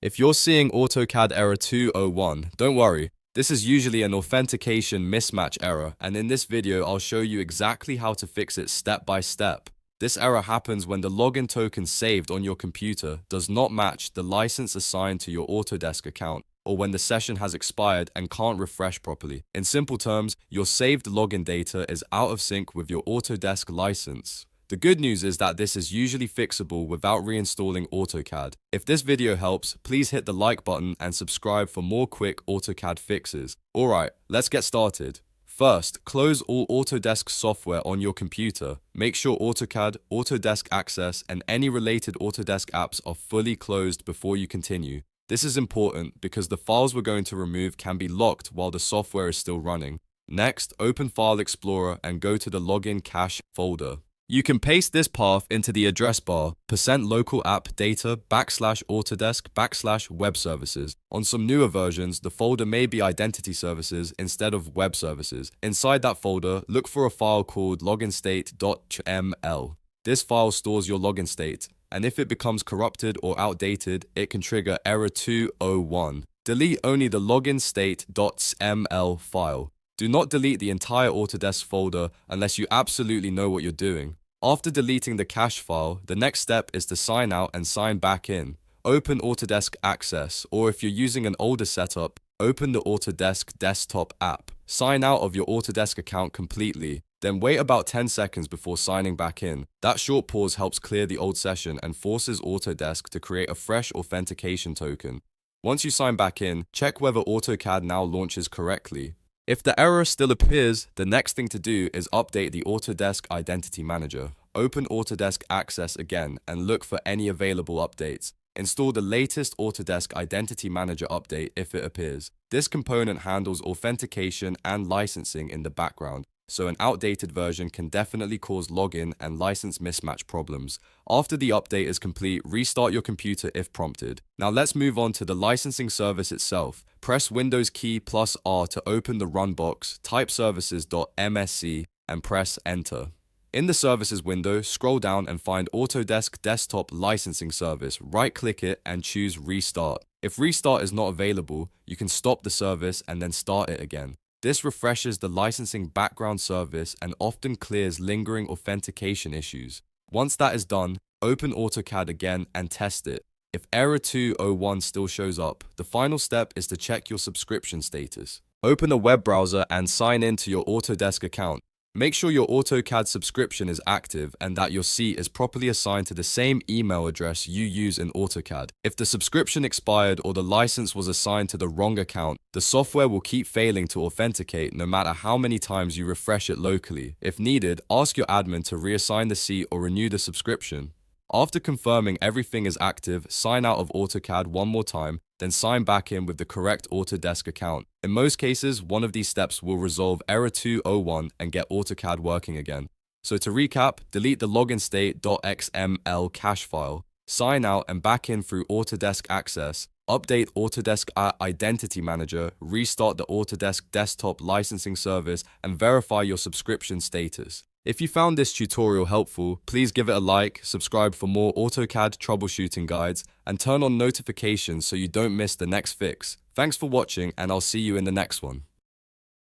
If you're seeing AutoCAD error 201, don't worry. This is usually an authentication mismatch error, and in this video I'll show you exactly how to fix it step by step. This error happens when the login token saved on your computer does not match the license assigned to your Autodesk account, or when the session has expired and can't refresh properly. In simple terms, your saved login data is out of sync with your Autodesk license. The good news is that this is usually fixable without reinstalling AutoCAD. If this video helps, please hit the like button and subscribe for more quick AutoCAD fixes. Alright, let's get started. First, close all Autodesk software on your computer. Make sure AutoCAD, Autodesk Access, and any related Autodesk apps are fully closed before you continue. This is important because the files we're going to remove can be locked while the software is still running. Next, open File Explorer and go to the Login Cache folder. You can paste this path into the address bar, %local app data /Autodesk /web services. On some newer versions, the folder may be identity services instead of web services. Inside that folder, look for a file called loginstate.html. This file stores your login state, and if it becomes corrupted or outdated, it can trigger error 201. Delete only the loginstate.html file. Do not delete the entire Autodesk folder unless you absolutely know what you're doing. After deleting the cache file, the next step is to sign out and sign back in. Open Autodesk Access, or if you're using an older setup, open the Autodesk desktop app. Sign out of your Autodesk account completely, then wait about 10 seconds before signing back in. That short pause helps clear the old session and forces Autodesk to create a fresh authentication token. Once you sign back in, check whether AutoCAD now launches correctly. If the error still appears, the next thing to do is update the Autodesk Identity Manager. Open Autodesk Access again and look for any available updates. Install the latest Autodesk Identity Manager update if it appears. This component handles authentication and licensing in the background, so an outdated version can definitely cause login and license mismatch problems. After the update is complete, restart your computer if prompted. Now let's move on to the licensing service itself. Press Windows key plus R to open the run box, type services.msc, and press Enter. In the Services window, scroll down and find Autodesk Desktop Licensing Service. Right-click it and choose Restart. If Restart is not available, you can stop the service and then start it again. This refreshes the licensing background service and often clears lingering authentication issues. Once that is done, open AutoCAD again and test it. If error 201 still shows up, the final step is to check your subscription status. Open a web browser and sign in to your Autodesk account. Make sure your AutoCAD subscription is active and that your seat is properly assigned to the same email address you use in AutoCAD. If the subscription expired or the license was assigned to the wrong account, the software will keep failing to authenticate no matter how many times you refresh it locally. If needed, ask your admin to reassign the seat or renew the subscription. After confirming everything is active, sign out of AutoCAD one more time, then sign back in with the correct Autodesk account. In most cases, one of these steps will resolve error 201 and get AutoCAD working again. So to recap, delete the loginstate.xml cache file, sign out and back in through Autodesk Access, update Autodesk Identity Manager, restart the Autodesk Desktop Licensing Service, and verify your subscription status. If you found this tutorial helpful, please give it a like, subscribe for more AutoCAD troubleshooting guides, and turn on notifications so you don't miss the next fix. Thanks for watching, and I'll see you in the next one.